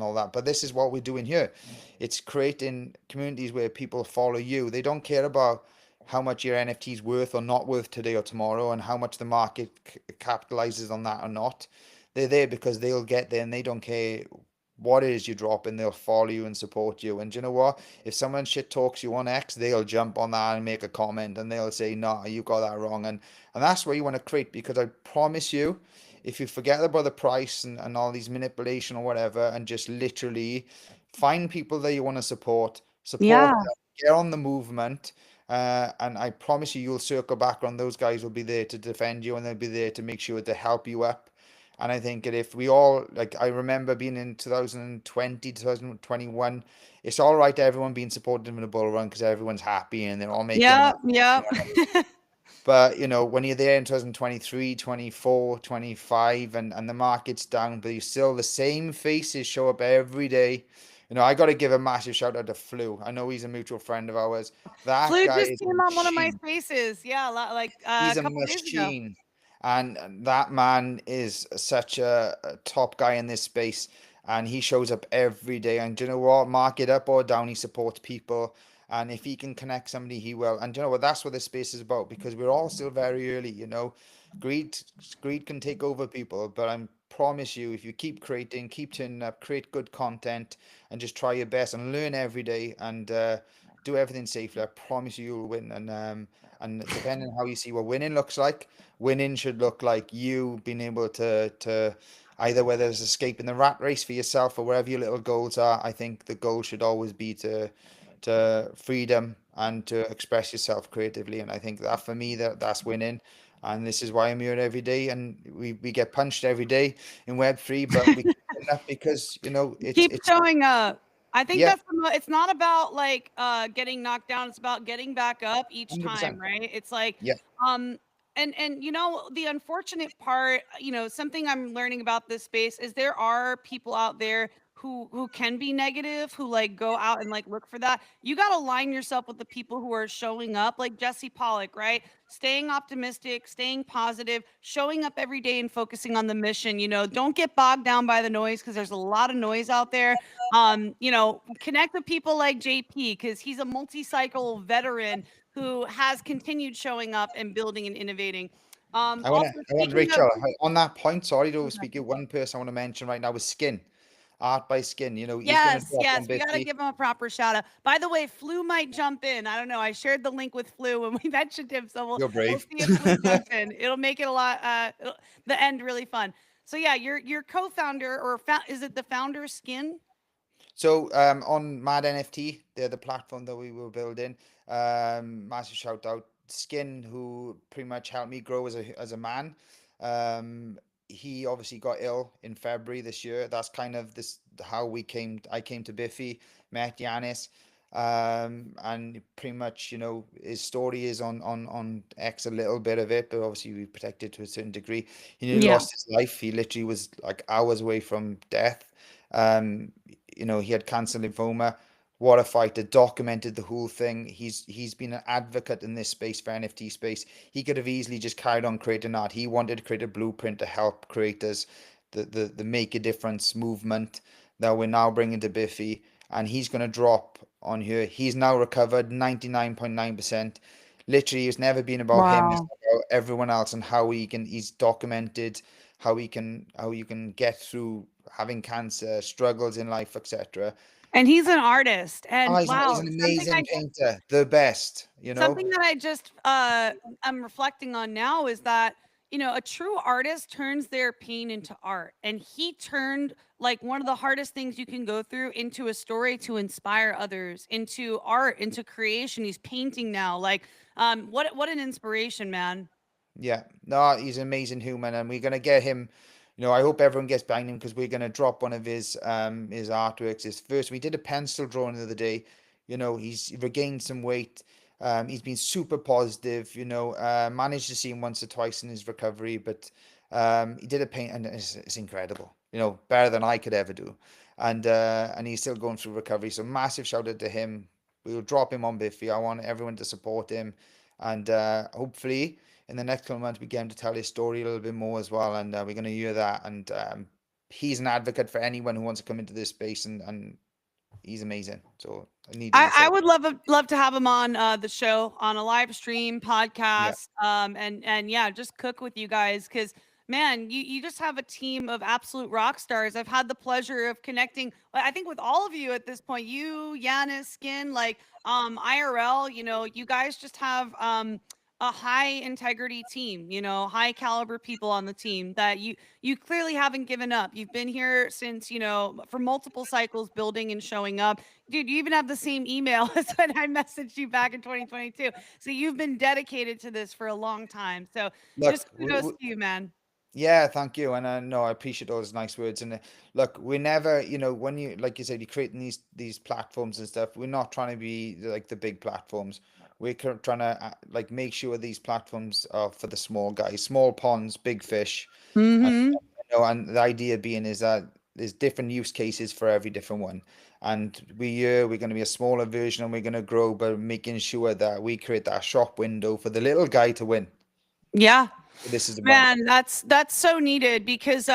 all that. But this is what we're doing here. It's creating communities where people follow you. They don't care about how much your NFT is worth or not worth today or tomorrow, and how much the market capitalizes on that or not. They're there because they'll get there, and they don't care what it is you drop, and they'll follow you and support you. And do you know what? If someone shit talks you on X, they'll jump on that and make a comment, and they'll say, "No, you got that wrong." And that's where you want to create, because I promise you, if you forget about the price and all these manipulation or whatever, and just literally find people that you want to support Yeah. them, get on the movement. And I promise you, you'll circle back on those guys will be there to defend you, and they'll be there to make sure to help you up. And I think that if we all, like, I remember being in 2020, 2021, it's all right, everyone being supportive in a bull run because everyone's happy and they're all making Yep, money. yep. But, when you're there in 2023, 24, 25, and the market's down, but you still, the same faces show up every day. I got to give a massive shout out to Flu. I know he's a mutual friend of ours. That Flu guy just is a came on one of my machine. spaces. Yeah, like He's a a couple days ago. machine. And that man is such a top guy in this space. And he shows up every day. And do you know what? Market up or down, he supports people. And if he can connect somebody, he will. And do you know what? That's what this space is about because we're all still very early. Greed, greed can take over people. But I promise you, if you keep creating, keep turning up, create good content, and just try your best and learn every day and do everything safely, I promise you, you'll win. And depending on how you see what winning looks like, winning should look like you being able to either whether it's escaping the rat race for yourself or wherever your little goals are. I think the goal should always be to freedom and to express yourself creatively. And I think that for me that's winning. And this is why I'm here every day. And we get punched every day in Web3, but we keep getting up because it's Keep it's showing up. I think yeah, that's it's not about like getting knocked down, it's about getting back up each time, 100%. right? It's like Yeah, um and the unfortunate part, something I'm learning about this space is there are people out there who can be negative, who like go out and like look for that. You got to align yourself with the people who are showing up, like Jesse Pollock, right? Staying optimistic, staying positive, showing up every day and focusing on the mission. Don't get bogged down by the noise because there's a lot of noise out there. Connect with people like JP because he's a multi-cycle veteran who has continued showing up and building and innovating. Also, I want speaking of, Rachel on that point. Sorry to speak. You one person I want to mention right now is Skin, Art by Skin. He's going to yes, drop yes, on we got to Bifty. give him a proper shout out. By the way, Flu might jump in. I don't know. I shared the link with Flu when we mentioned him, so we'll You're we'll brave. see if Flu jumps in. It'll make it a lot the end really fun. So yeah, your co-founder or is it the founder Skin? So on Mad NFT, they're the platform that we were building. Massive shout out Skin, who pretty much helped me grow as a man. Um, he obviously got ill in February this year. That's kind of this how we came. I came to Biffy, met Yanis, and pretty much his story is on X a little bit of it, but obviously we protected to a certain degree. He nearly Yeah. lost his life. He literally was like hours away from death. Um, he had cancer lymphoma. What a fighter! Documented the whole thing. He's been an advocate in this space for NFT space. He could have easily just carried on creating art. He wanted to create a blueprint to help creators, the make a difference movement that we're now bringing to Biffy, and he's going to drop on here. He's now recovered 99.9%. Literally, it's never been about him. It's Wow. about everyone else and how he's documented how you can get through having cancer, struggles in life, etc. And he's an artist. Oh, And he's wow, an amazing painter, the best, something that I just I'm reflecting on now is that a true artist turns their pain into art, and he turned like one of the hardest things you can go through into a story to inspire others, into art, into creation. He's painting now. Like what an inspiration, man. Yeah, no, he's an amazing human, and we're gonna get him. I hope everyone gets behind him because we're gonna drop one of his artworks. His first, we did a pencil drawing the other day. He's regained some weight. He's been super positive. Managed to see him once or twice in his recovery, but he did a paint, and it's incredible. Better than I could ever do, and he's still going through recovery. So massive shout out to him. We'll drop him on Biffy. I want everyone to support him, and hopefully in the next couple of months, we get him to tell his story a little bit more as well, and we're going to hear that. And he's an advocate for anyone who wants to come into this space, and he's amazing. So I needed to I say, would love to have him on the show on a live stream yeah, podcast, and yeah, just cook with you guys because man, you just have a team of absolute rock stars. I've had the pleasure of connecting, I think, with all of you at this point. You, Yanis, Skin, like IRL. You guys just have a high integrity team. High caliber people on the team that you clearly haven't given up. You've been here since for multiple cycles, building and showing up. Dude, you even have the same email as when I messaged you back in 2022. So you've been dedicated to this for a long time. So look, just kudos to you, man. Yeah, thank you. And no, I appreciate those nice words. And look, we're never, when you, like you said, you're creating these platforms and stuff. We're not trying to be like the big platforms. We're trying to like make sure these platforms are for the small guys, small ponds, big fish. And Mm-hmm. and the idea being is that there's different use cases for every different one. And we're going to be a smaller version, and we're going to grow, but making sure that we create that shop window for the little guy to win. Yeah. This is about. Man, that's so needed because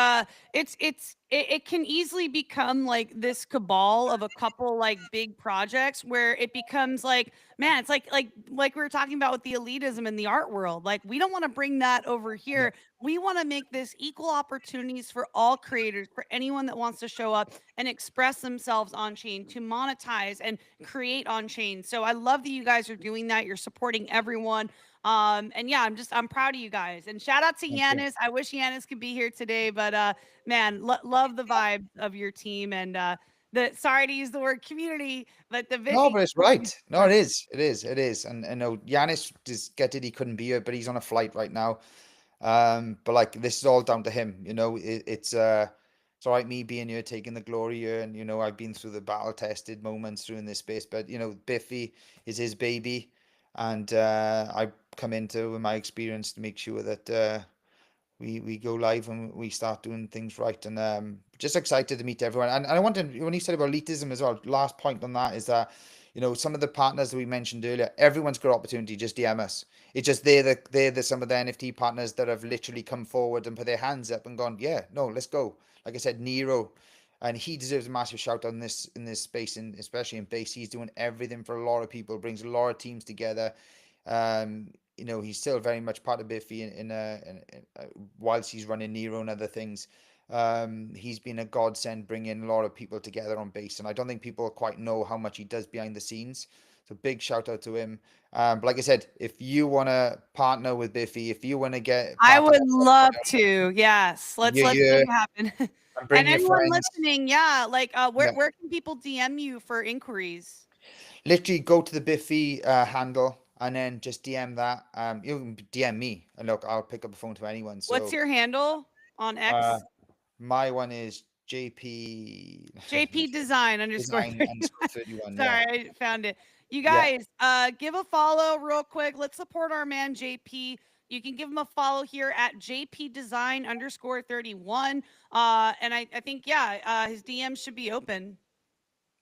it can easily become like this cabal of a couple like big projects where it becomes like, man, it's like we were talking about with the elitism in the art world. Like we don't want to bring that over Yeah, here. We want to make this equal opportunities for all creators, for anyone that wants to show up and express themselves on chain, to monetize and create on chain. So I love that you guys are doing that. You're supporting everyone. And yeah, I'm proud of you guys. And shout out to thank you. Yanis. I wish Yanis could be here today, but man, love the vibe of your team and the sorry to use the word community, but the No, Biffy but it's community right. No, it support. is. It is. It is. And no, Giannis just get it. He couldn't be here, but he's on a flight right now. But like this is all down to him. It's all right me being here, taking the glory here, and I've been through the battle tested moments through in this space. But Biffy is his baby, and I come into with my experience to make sure that we go live and we start doing things right. And just excited to meet everyone. And I wanted, when you said about elitism as well, last point on that is that some of the partners that we mentioned earlier, everyone's got opportunity. Just DM us. It's just they're the some of the NFT partners that have literally come forward and put their hands up and gone, yeah, no, let's go. Like I said, Nero. And he deserves a massive shout out in this space, and especially in base. He's doing everything for a lot of people, brings a lot of teams together. He's still very much part of Biffy whilst he's running Nero and other things. He's been a godsend, bringing a lot of people together on base, and I don't think people quite know how much he does behind the scenes. So big shout out to him. But like I said, if you want to partner with Biffy, if you want to get I part of would that, love to. Yes. Let's make you it happen. and And bring your anyone friends. listening, yeah, like where Yeah, where can people DM you for inquiries? literally go to the Biffy handle and then just DM that. You can DM me, and look, I'll pick up the phone to anyone. What's So your handle on uh, X? my one is JP JP Design underscore design 31. underscore 31. Yeah, Sorry, I found it. You yeah, guys, give a follow real quick. Let's support our man JP. You can give him a follow here at JP Design underscore 31. And I think, yeah, his DMs should be open.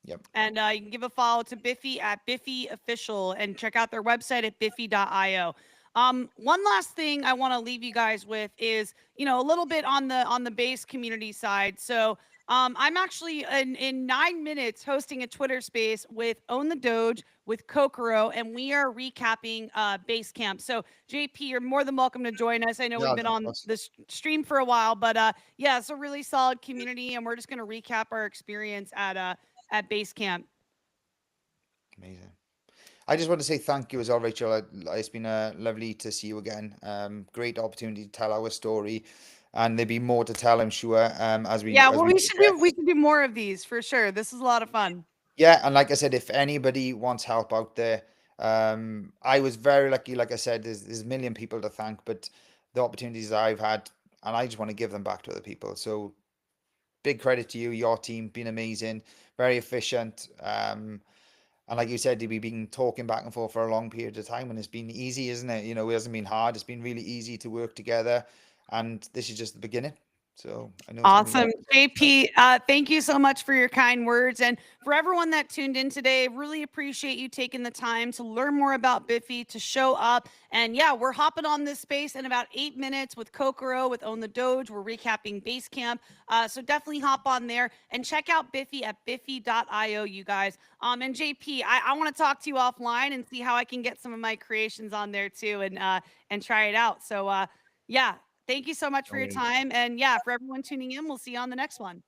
yep. And you can give a follow to Biffy at Biffy Official and check out their website at biffy.io. One last thing I want to leave you guys with is, a little bit on the base community side. So I'm actually in 9 minutes hosting a Twitter space with Own the Doge with Kokoro, and we are recapping base camp. So JP, you're more than welcome to join us. I know we've Yeah, been on that's this stream for a while, but yeah, it's a really solid community, and we're just going to recap our experience at base camp. amazing. I just want to say thank you as well, Rachel. It's been lovely to see you again. Great opportunity to tell our story, and there'll be more to tell, I'm sure, as we Yeah, as well, we we progress. should do more of these for sure. This is a lot of fun. Yeah, and like I said, if anybody wants help out there, I was very lucky. Like I said, there's a million people to thank, but the opportunities that I've had, and I just want to give them back to other people. So big credit to you, your team, been amazing, very efficient. And like you said, we've been talking back and forth for a long period of time, and it's been easy, isn't it? It hasn't been hard. It's been really easy to work together, and this is just the beginning. So I know it's going to be Awesome. lots of stuff. JP, thank you so much for your kind words. And for everyone that tuned in today, really appreciate you taking the time to learn more about Biffy, to show up. And yeah, we're hopping on this space in about 8 minutes with Kokoro, with Own the Doge. We're recapping base camp. So definitely hop on there and check out Biffy at biffy.io, you guys. And JP, I want to talk to you offline and see how I can get some of my creations on there too and try it out. So yeah, thank you so much for No your worries. time. And yeah, for everyone tuning in, we'll see you on the next one.